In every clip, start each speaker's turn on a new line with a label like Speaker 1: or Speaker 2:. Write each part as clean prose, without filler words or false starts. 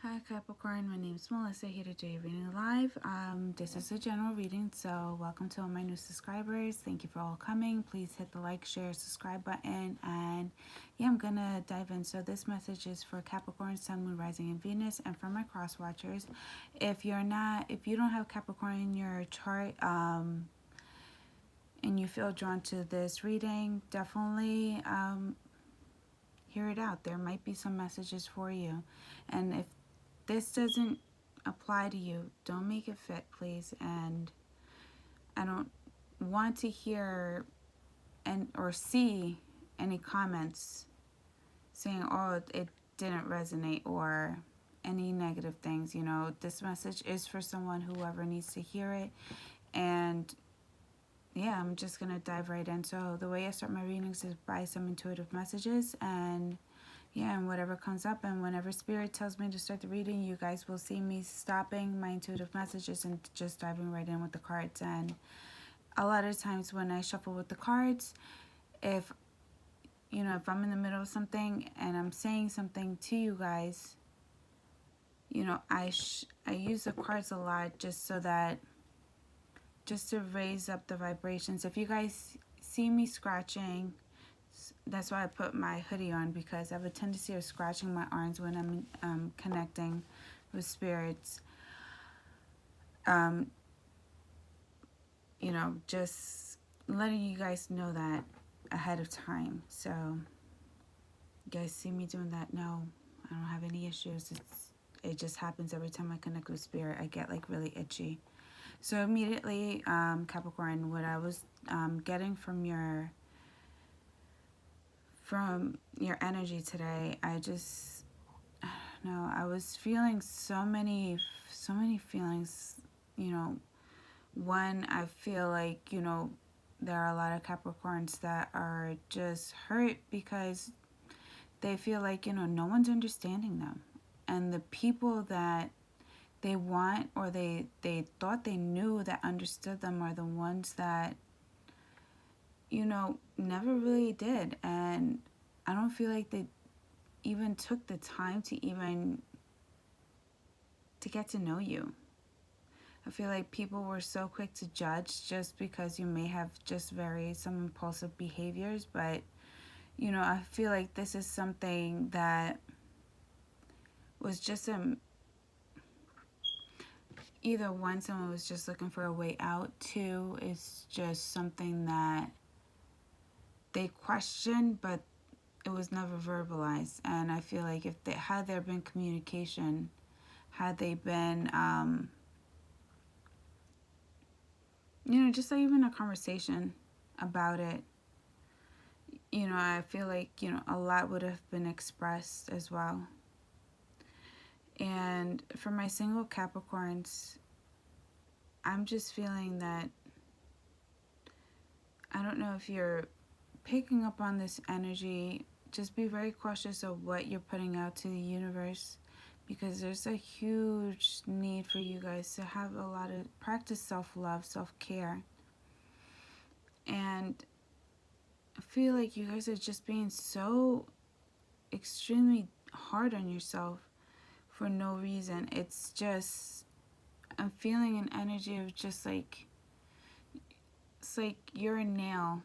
Speaker 1: Hi Capricorn, my name is Melissa, here to do your reading live. This is a general reading, so welcome to all my new subscribers. Thank you for all coming. Please hit the like, share, subscribe button, and yeah, I'm gonna dive in. So this message is for Capricorn, Sun, Moon, Rising, and Venus, and for my cross watchers. If you don't have Capricorn in your chart, and you feel drawn to this reading, definitely hear it out. There might be some messages for you, and if this doesn't apply to you, don't make it fit, please. And I don't want to hear or see any comments saying, oh, it didn't resonate, or any negative things. You know, this message is for someone, whoever needs to hear it. And yeah, I'm just gonna dive right in. So the way I start my readings is by some intuitive messages, and yeah, and whatever comes up, and whenever Spirit tells me to start the reading, you guys will see me stopping my intuitive messages and just diving right in with the cards. And a lot of times when I shuffle with the cards, if I'm in the middle of something and I'm saying something to you guys, I use the cards a lot just to raise up the vibrations. If you guys see me scratching, that's why I put my hoodie on, because I have a tendency of scratching my arms when I'm connecting with spirits. Just letting you guys know that ahead of time. So you guys see me doing that? No, I don't have any issues. It just happens every time I connect with spirit. I get like really itchy. So immediately, Capricorn, what I was getting from your energy today, I was feeling so many feelings. One, I feel like, there are a lot of Capricorns that are just hurt because they feel like, no one's understanding them. And the people that they want, or they thought they knew that understood them, are the ones that, never really did. And I don't feel like they even took the time to get to know you. I feel like people were so quick to judge just because you may have just some impulsive behaviors. But, I feel like this is something that was just either one, someone was just looking for a way out. Two, it's just something that they questioned, but it was never verbalized. And I feel like had there been communication, had they been, just like even a conversation about it, I feel like, a lot would have been expressed as well. And for my single Capricorns, I'm just feeling that, I don't know if you're picking up on this energy, just be very cautious of what you're putting out to the universe, because there's a huge need for you guys to have a lot of practice self-love, self-care. And I feel like you guys are just being so extremely hard on yourself for no reason. It's just, I'm feeling an energy of just like, it's like you're a nail,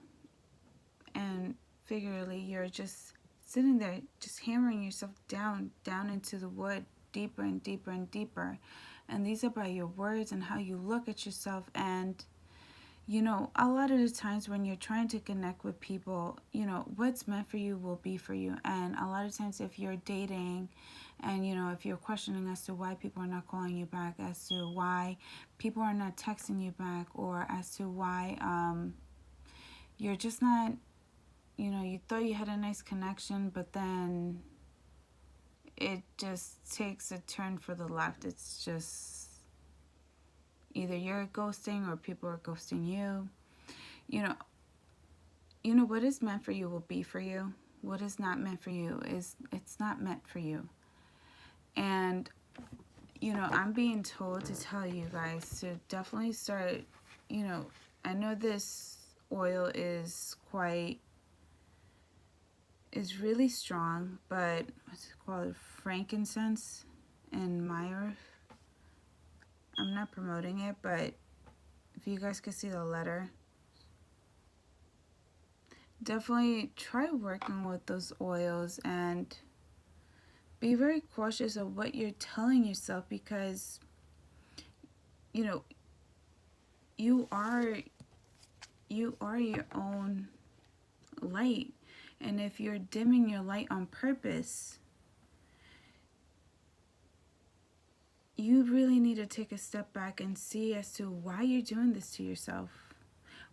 Speaker 1: and figuratively you're just sitting there just hammering yourself down into the wood, deeper and deeper and deeper. And these are by your words and how you look at yourself. And a lot of the times when you're trying to connect with people, what's meant for you will be for you. And a lot of times if you're dating and, if you're questioning as to why people are not calling you back, as to why people are not texting you back, or as to why you're just not, you thought you had a nice connection, but then it just takes a turn for the left. It's just either you're ghosting or people are ghosting you. What is meant for you will be for you. What is not meant for you it's not meant for you. And I'm being told to tell you guys to definitely start, I know this oil is really strong, but what's it called, frankincense, in my earth. I'm not promoting it, but if you guys could see the letter, definitely try working with those oils and be very cautious of what you're telling yourself, because you know you are your own light, and if you're dimming your light on purpose, you really need to take a step back and see as to why you're doing this to yourself.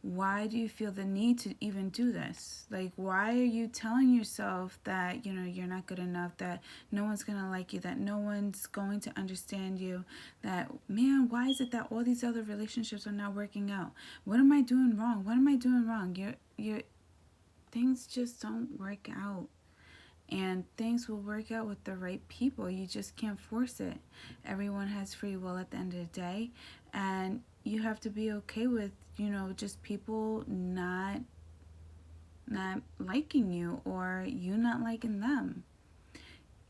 Speaker 1: Why do you feel the need to even do this? Like, why are you telling yourself that, you're not good enough, that no one's going to like you, that no one's going to understand you, that, man, why is it that all these other relationships are not working out? What am I doing wrong? What am I doing wrong? You're things just don't work out. And things will work out with the right people. You just can't force it. Everyone has free will at the end of the day. And you have to be okay with, just people not liking you, or you not liking them.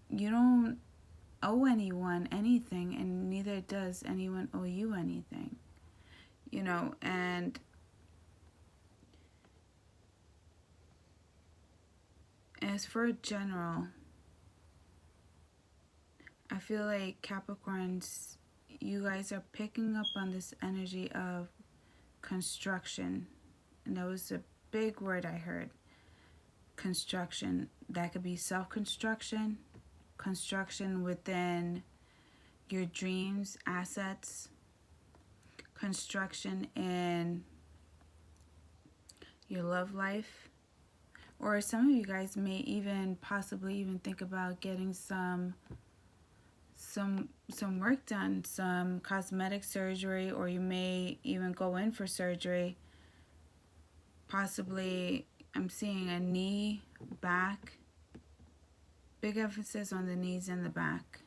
Speaker 1: You don't owe anyone anything, and neither does anyone owe you anything. And as for general, I feel like Capricorns, you guys are picking up on this energy of construction. And that was a big word I heard. Construction. That could be self-construction, construction within your dreams, assets, construction in your love life. Or some of you guys may even possibly even think about getting some work done, some cosmetic surgery, or you may even go in for surgery. Possibly, I'm seeing a knee, back, big emphasis on the knees and the back.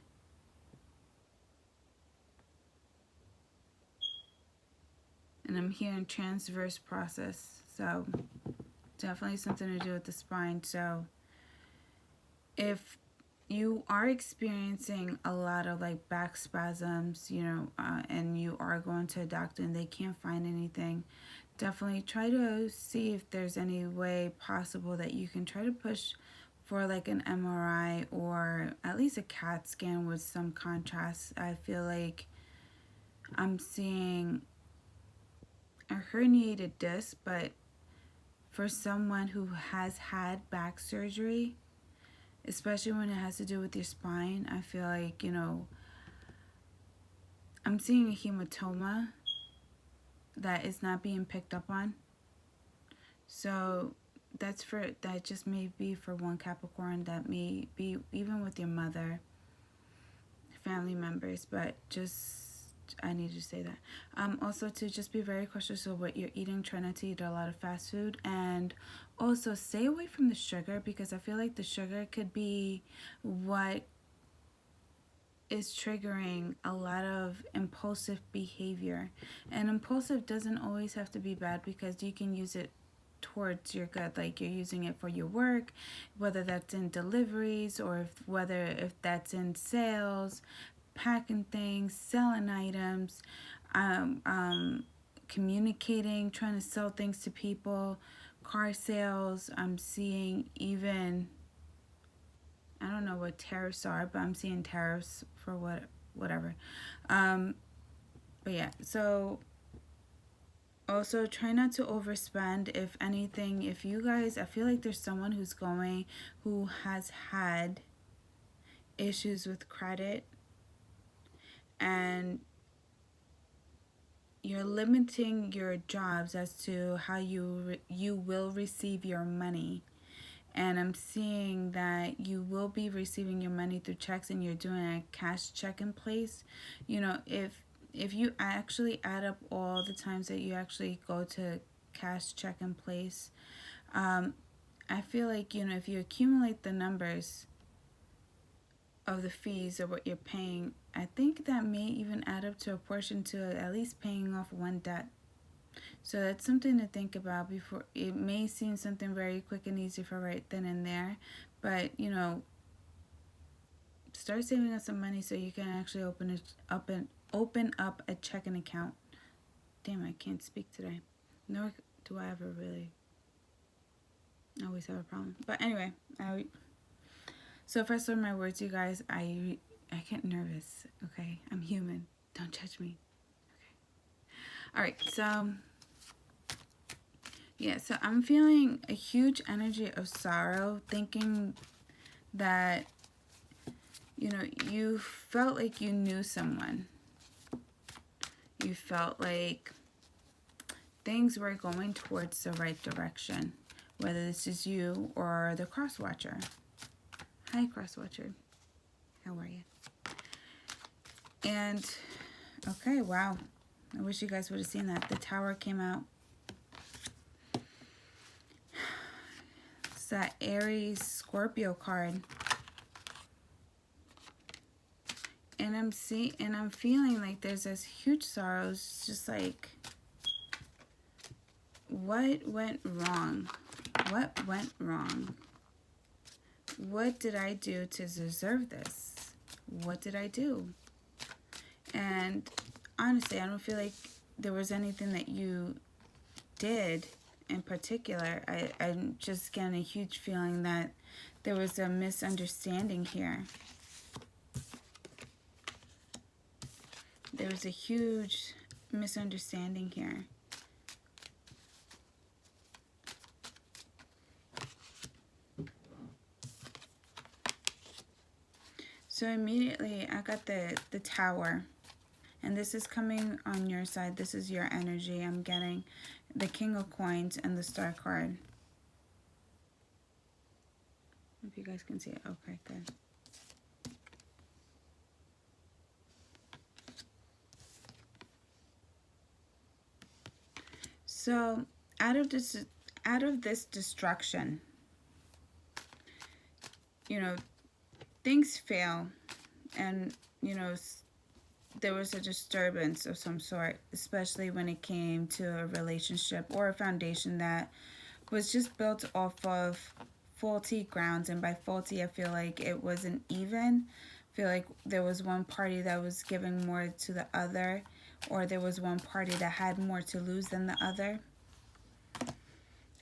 Speaker 1: And I'm hearing transverse process, so definitely something to do with the spine. So if you are experiencing a lot of like back spasms, and you are going to a doctor and they can't find anything, definitely try to see if there's any way possible that you can try to push for like an MRI or at least a CAT scan with some contrast. I feel like I'm seeing a herniated disc, but for someone who has had back surgery, especially when it has to do with your spine, I feel like, I'm seeing a hematoma that is not being picked up on. So that just may be for one Capricorn, that may be even with your mother, family members, but just I need to say that. Also to just be very cautious of what you're eating. Try not to eat a lot of fast food, and also stay away from the sugar, because I feel like the sugar could be what is triggering a lot of impulsive behavior. And impulsive doesn't always have to be bad, because you can use it towards your good, like you're using it for your work, whether that's in deliveries, or if that's in sales, packing things, selling items, communicating, trying to sell things to people, car sales. I'm seeing even, I don't know what tariffs are, but I'm seeing tariffs for whatever. But yeah, so also try not to overspend. If anything, if you guys, I feel like there's someone who has had issues with credit, and you're limiting your jobs as to how you will receive your money. And I'm seeing that you will be receiving your money through checks, and you're doing a cash check in place. If you actually add up all the times that you actually go to cash check in place, I feel like, if you accumulate the numbers of the fees or what you're paying, I think that may even add up to a portion to at least paying off one debt. So that's something to think about. Before it may seem something very quick and easy for right then and there, but Start saving up some money so you can actually open up a checking account. Damn, I can't speak today. Nor do I ever really. I always have a problem. But anyway, so if I slur my words, you guys, I get nervous. Okay, I'm human. Don't judge me. Okay. All right. So yeah. So I'm feeling a huge energy of sorrow, thinking that, you know, you felt like you knew someone. You felt like things were going towards the right direction, whether this is you or the cross watcher. Hi, cross watcher. How are you? And, okay, wow. I wish you guys would have seen that. The Tower came out. It's that Aries Scorpio card. And I'm feeling like there's this huge sorrow. It's just like, what went wrong? What went wrong? What did I do to deserve this? What did I do? And honestly, I don't feel like there was anything that you did in particular. I'm just getting a huge feeling that there was a misunderstanding here. There was a huge misunderstanding here. So immediately I got the Tower. And this is coming on your side. This is your energy. I'm getting the King of Coins and the Star card. If you guys can see it. Okay, good. So out of this destruction, you know, things fail, and you know, there was a disturbance of some sort, especially when it came to a relationship or a foundation that was just built off of faulty grounds. And by faulty, I feel like it wasn't even. I feel like there was one party that was giving more to the other, or there was one party that had more to lose than the other.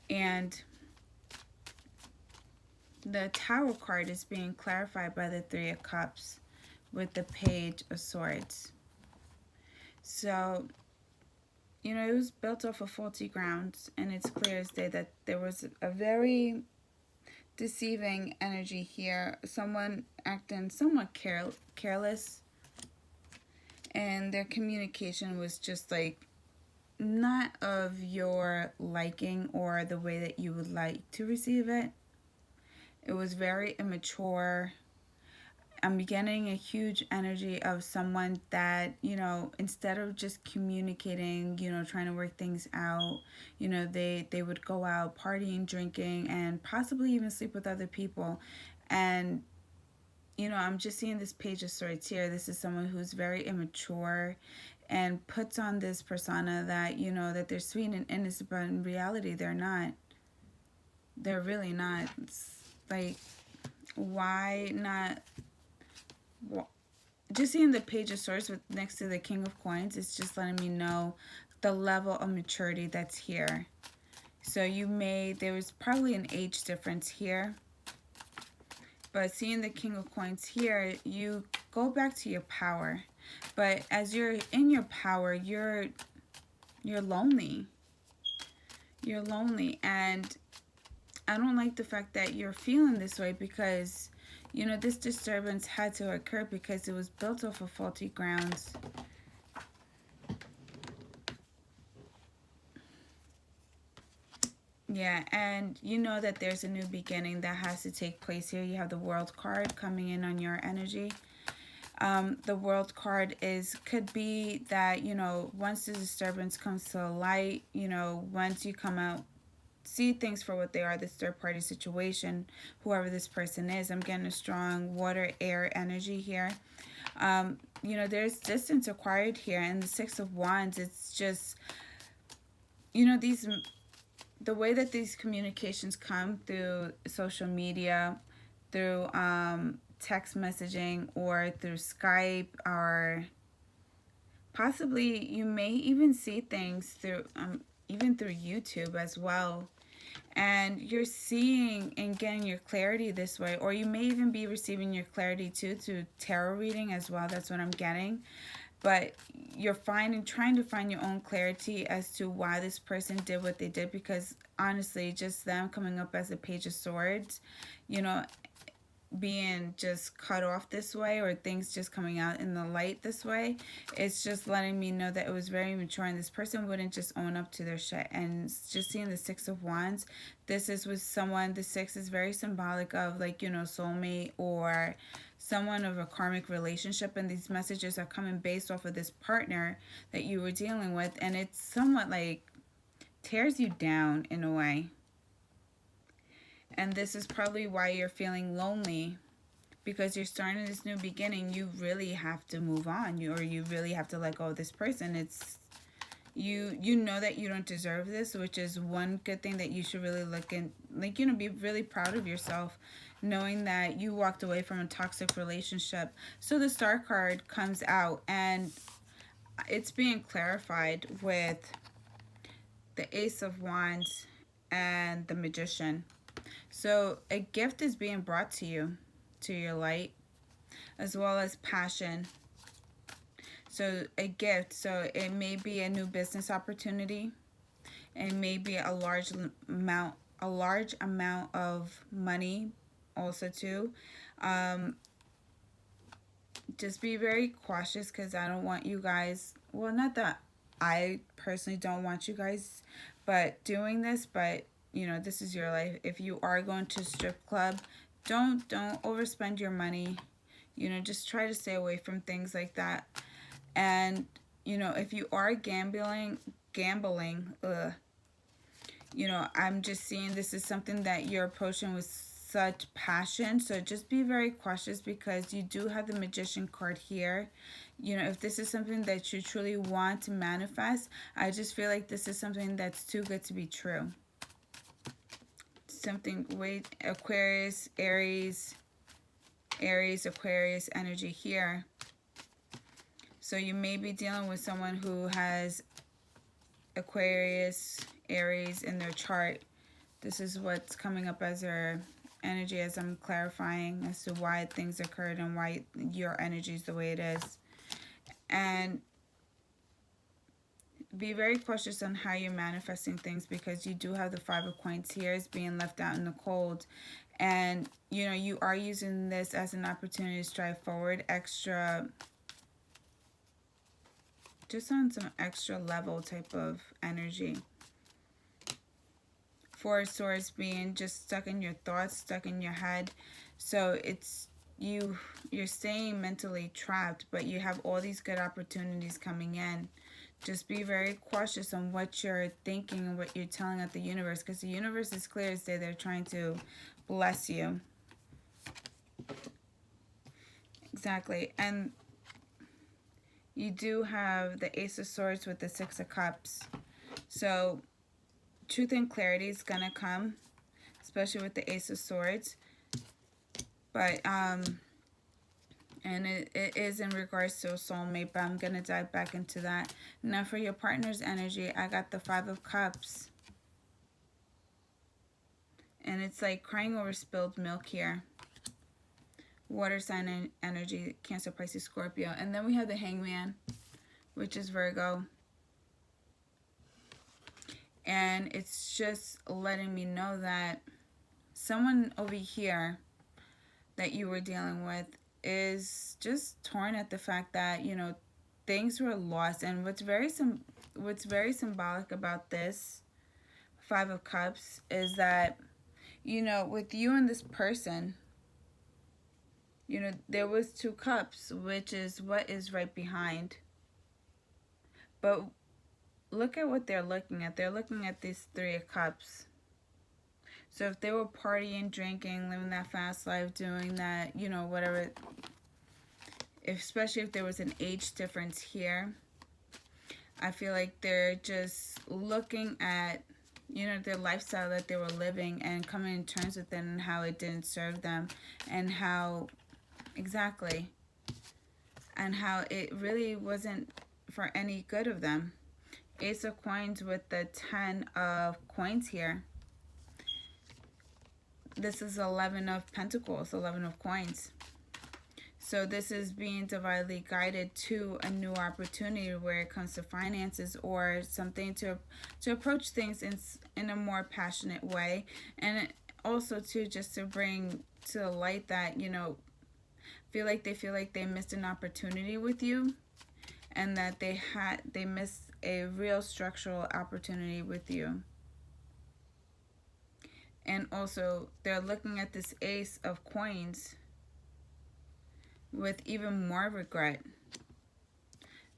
Speaker 1: And the Tower card is being clarified by the Three of Cups with the Page of Swords. So, you know, it was built off of faulty grounds, and it's clear as day that there was a very deceiving energy here. Someone acting somewhat careless, and their communication was just like not of your liking or the way that you would like to receive it. It was very immature. I'm getting a huge energy of someone that, you know, instead of just communicating, you know, trying to work things out, you know, they would go out partying, drinking, and possibly even sleep with other people. And, you know, I'm just seeing this Page of Swords here. This is someone who's very immature and puts on this persona that, you know, that they're sweet and innocent, but in reality, they're not. They're really not. It's like, why not? Just seeing the Page of Swords with next to the King of Coins, it's just letting me know the level of maturity that's here. So there was probably an age difference here. But seeing the King of Coins here, you go back to your power. But as you're in your power, you're lonely. You're lonely. And I don't like the fact that you're feeling this way, because, you know, this disturbance had to occur because it was built off of faulty grounds. Yeah, and you know that there's a new beginning that has to take place here. You have the World card coming in on your energy. The World card could be that, you know, once the disturbance comes to light, you know, once you come out, see things for what they are, this third party situation, whoever this person is. I'm getting a strong water, air energy here. You know, there's distance acquired here. And the Six of Wands, it's just, you know, the way that these communications come through social media, through text messaging or through Skype, or possibly you may even see things through even through YouTube as well. And you're seeing and getting your clarity this way, or you may even be receiving your clarity too through tarot reading as well. That's what I'm getting. But you're trying to find your own clarity as to why this person did what they did, because honestly, just them coming up as a Page of Swords, you know, being just cut off this way, or things just coming out in the light this way, it's just letting me know that it was very mature, and this person wouldn't just own up to their shit. And just seeing the Six of Wands, this is with someone, the six is very symbolic of, like, you know, soulmate or someone of a karmic relationship, and these messages are coming based off of this partner that you were dealing with, and it's somewhat like tears you down in a way. And this is probably why you're feeling lonely, because you're starting this new beginning. You really have to move on, or you really have to let go of this person. It's you know that you don't deserve this, which is one good thing that you should really look in, like, you know, be really proud of yourself, knowing that you walked away from a toxic relationship. So the Star card comes out, and it's being clarified with the Ace of Wands and the Magician. So a gift is being brought to you, to your light, as well as passion. So a gift, so it may be a new business opportunity. It may be a large amount of money also too. Just be very cautious, because I don't want you guys, well, not that I personally don't want you guys but doing this, but you know, this is your life. If you are going to a strip club, don't overspend your money. You know, just try to stay away from things like that. And you know, if you are gambling, you know, I'm just seeing this is something that you're approaching with such passion. So just be very cautious, because you do have the Magician card here. You know, if this is something that you truly want to manifest, I just feel like this is something that's too good to be true. Something with Aquarius, Aries, Aquarius energy here. So you may be dealing with someone who has Aquarius, Aries in their chart. This is what's coming up as their energy, as I'm clarifying as to why things occurred and why your energy is the way it is. And be very cautious on how you're manifesting things, because you do have the Five of Coins here as being left out in the cold. And, you know, you are using this as an opportunity to strive forward, extra, just on some extra level type of energy. Four of Swords being just stuck in your thoughts, stuck in your head. So it's you're staying mentally trapped, but you have all these good opportunities coming in. Just be very cautious on what you're thinking and what you're telling out the universe, because the universe is clear as day. They're trying to bless you. Exactly. And you do have the Ace of Swords with the Six of Cups. So truth and clarity is going to come, especially with the Ace of Swords. But, and it is in regards to a soulmate, but I'm going to dive back into that. Now for your partner's energy, I got the Five of Cups. And it's like crying over spilled milk here. Water sign energy, Cancer, Pisces, Scorpio. And then we have the Hangman, which is Virgo. And it's just letting me know that someone over here that you were dealing with is just torn at the fact that, you know, things were lost. And what's very symbolic about this Five of Cups is that, you know, with you and this person, you know, there was two cups, which is what is right behind. But look at what they're looking at. They're looking at these Three of Cups. So if they were partying, drinking, living that fast life, doing that, you know, whatever, especially if there was an age difference here, I feel like they're just looking at, you know, their lifestyle that they were living and coming to terms with it, and how it didn't serve them, and how exactly. And how it really wasn't for any good of them. Ace of Coins with the 10 of Coins here. This is 11 of Pentacles, 11 of Coins. So this is being divinely guided to a new opportunity where it comes to finances or something to approach things in a more passionate way. And also to just to bring to the light that, you know, feel like they missed an opportunity with you, and that they missed a real structural opportunity with you. And also they're looking at this Ace of Coins with even more regret.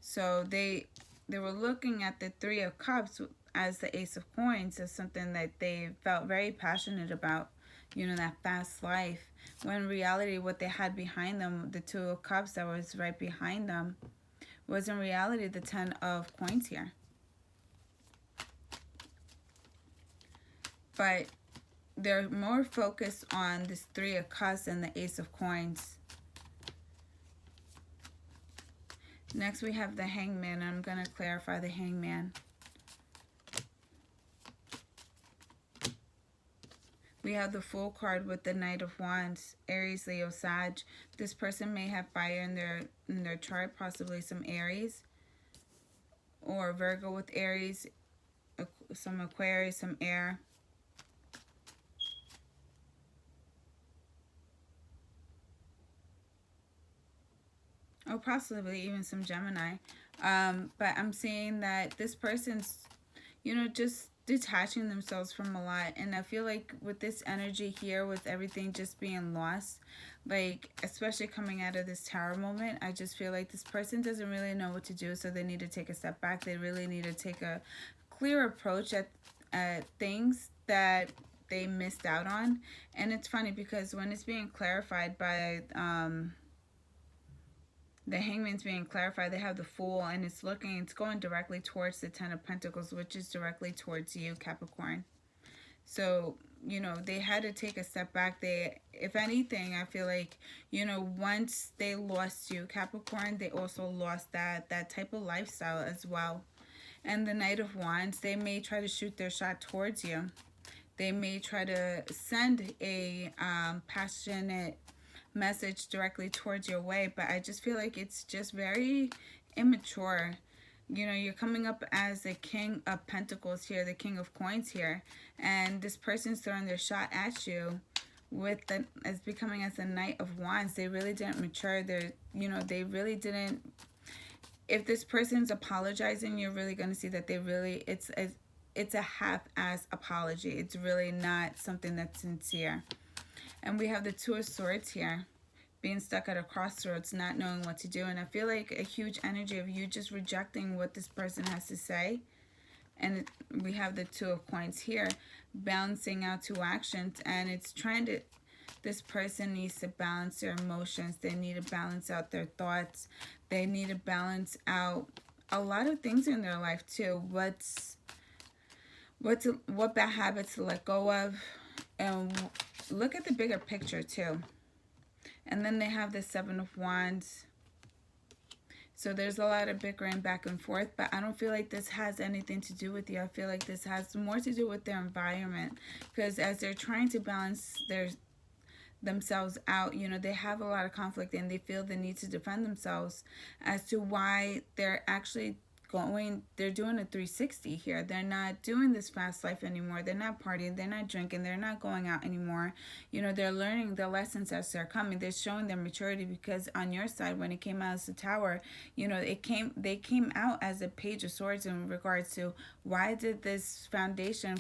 Speaker 1: So they were looking at the Three of Cups as the Ace of Coins as something that they felt very passionate about, you know, that fast life. When in reality, what they had behind them, the Two of Cups that was right behind them, was in reality the 10 of Coins here. But they're more focused on this Three of Cups and the Ace of Coins. Next we have the Hangman. I'm going to clarify the Hangman. We have the Fool card with the Knight of Wands, Aries, Leo, Sag. This person may have fire in their chart, possibly some Aries or Virgo with Aries, some Aquarius, some air. Or possibly even some Gemini. But I'm seeing that this person's, you know, just detaching themselves from a lot. And I feel like with this energy here, with everything just being lost, like especially coming out of this Tower moment, I just feel like this person doesn't really know what to do. So they need to take a step back. They really need to take a clear approach at things that they missed out on. And it's funny because when it's being clarified by the Hangman's being clarified, they have the Fool, and it's going directly towards the 10 of Pentacles, which is directly towards you, Capricorn. So, you know, they had to take a step back. If anything, I feel like, you know, once they lost you, Capricorn, they also lost that type of lifestyle as well. And the Knight of Wands, they may try to shoot their shot towards you. They may try to send a passionate message directly towards your way, but I just feel like it's just very immature. You know, you're coming up as the King of Pentacles here, the King of Coins here, and this person's throwing their shot at you with as becoming as the Knight of Wands. They really didn't mature. They really didn't. If this person's apologizing, you're really going to see that it's a half-ass apology. It's really not something that's sincere. And we have the Two of Swords here, being stuck at a crossroads, not knowing what to do. And I feel like a huge energy of you just rejecting what this person has to say. And we have the Two of Coins here, balancing out two actions. And it's this person needs to balance their emotions. They need to balance out their thoughts. They need to balance out a lot of things in their life too. What bad habits to let go of. And look at the bigger picture too. And then they have the Seven of Wands. So there's a lot of bickering back and forth, but I don't feel like this has anything to do with you. I feel like this has more to do with their environment, because as they're trying to balance themselves out, you know, they have a lot of conflict and they feel the need to defend themselves as to why they're actually they're doing a 360 here. They're not doing this fast life anymore. They're not partying. They're not drinking. They're not going out anymore. You know, they're learning the lessons as they're coming. They're showing their maturity, because on your side, when it came out as the Tower, you know, they came out as a Page of Swords in regards to why did this foundation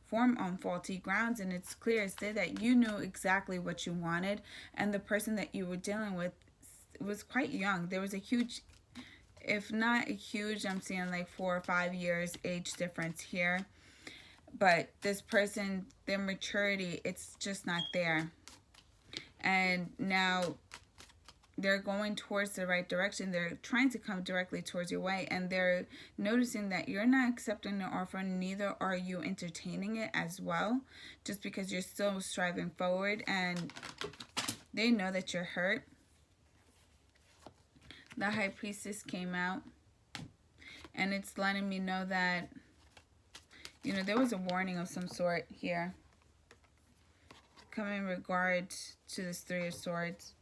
Speaker 1: form on faulty grounds. And it's clear as day that you knew exactly what you wanted, and the person that you were dealing with was quite young. There was a huge, if not a huge, I'm seeing like 4 or 5 years age difference here. But this person, their maturity, it's just not there. And now they're going towards the right direction. They're trying to come directly towards your way, and they're noticing that you're not accepting the offer, neither are you entertaining it as well, just because you're still striving forward. And they know that you're hurt. The High Priestess came out, and it's letting me know that, you know, there was a warning of some sort here coming in regard to this Three of Swords.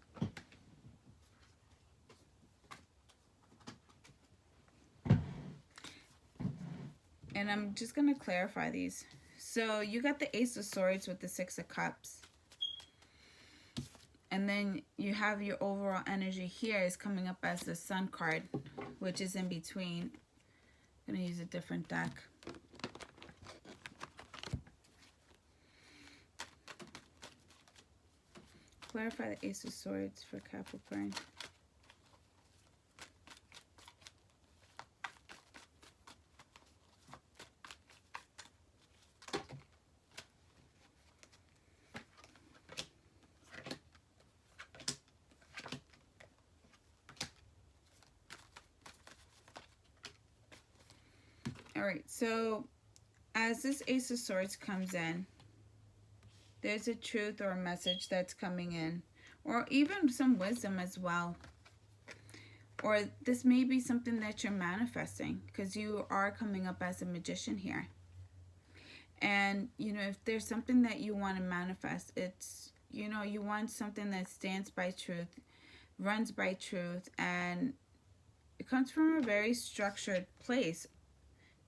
Speaker 1: And I'm just going to clarify these. So you got the Ace of Swords with the Six of Cups. And then you have your overall energy here is coming up as the Sun card, which is in between. I'm going to use a different deck. Clarify the Ace of Swords for Capricorn. Alright, so as this Ace of Swords comes in, there's a truth or a message that's coming in, or even some wisdom as well. Or this may be something that you're manifesting, because you are coming up as a magician here. And, you know, if there's something that you want to manifest, it's, you know, you want something that stands by truth, runs by truth, and it comes from a very structured place.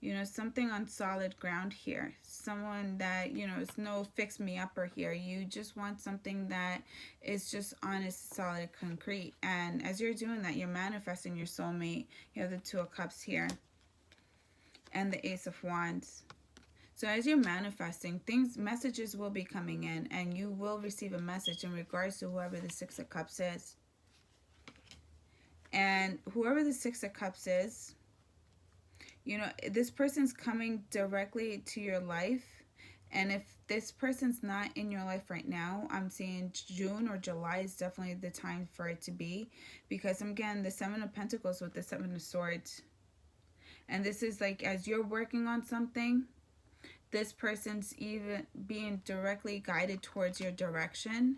Speaker 1: You know, something on solid ground here. Someone that, you know, it's no fix-me-upper here. You just want something that is just honest, solid, concrete. And as you're doing that, you're manifesting your soulmate. You have the Two of Cups here. And the Ace of Wands. So as you're manifesting, messages will be coming in. And you will receive a message in regards to whoever the Six of Cups is. And whoever the Six of Cups is, you know, this person's coming directly to your life. And if this person's not in your life right now, I'm seeing June or July is definitely the time for it to be. Because, again, the Seven of Pentacles with the Seven of Swords. And this is like, as you're working on something, this person's even being directly guided towards your direction.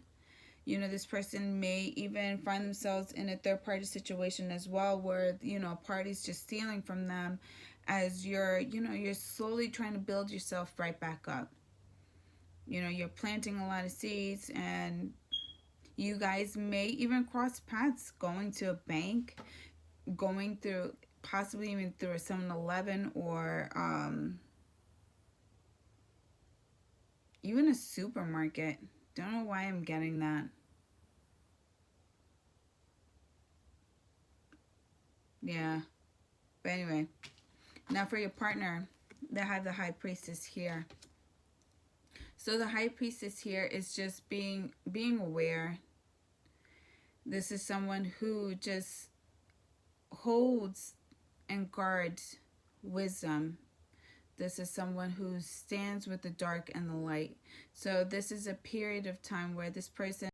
Speaker 1: You know, this person may even find themselves in a third-party situation as well, where, you know, a party's just stealing from them as you're, you know, you're slowly trying to build yourself right back up. You know, you're planting a lot of seeds, and you guys may even cross paths going to a bank, going through, possibly even through a 7-Eleven, or even a supermarket. Don't know why I'm getting that. Yeah. But anyway. Now for your partner, they have the High Priestess here. So the High Priestess here is just being aware. This is someone who just holds and guards wisdom. This is someone who stands with the dark and the light. So this is a period of time where this person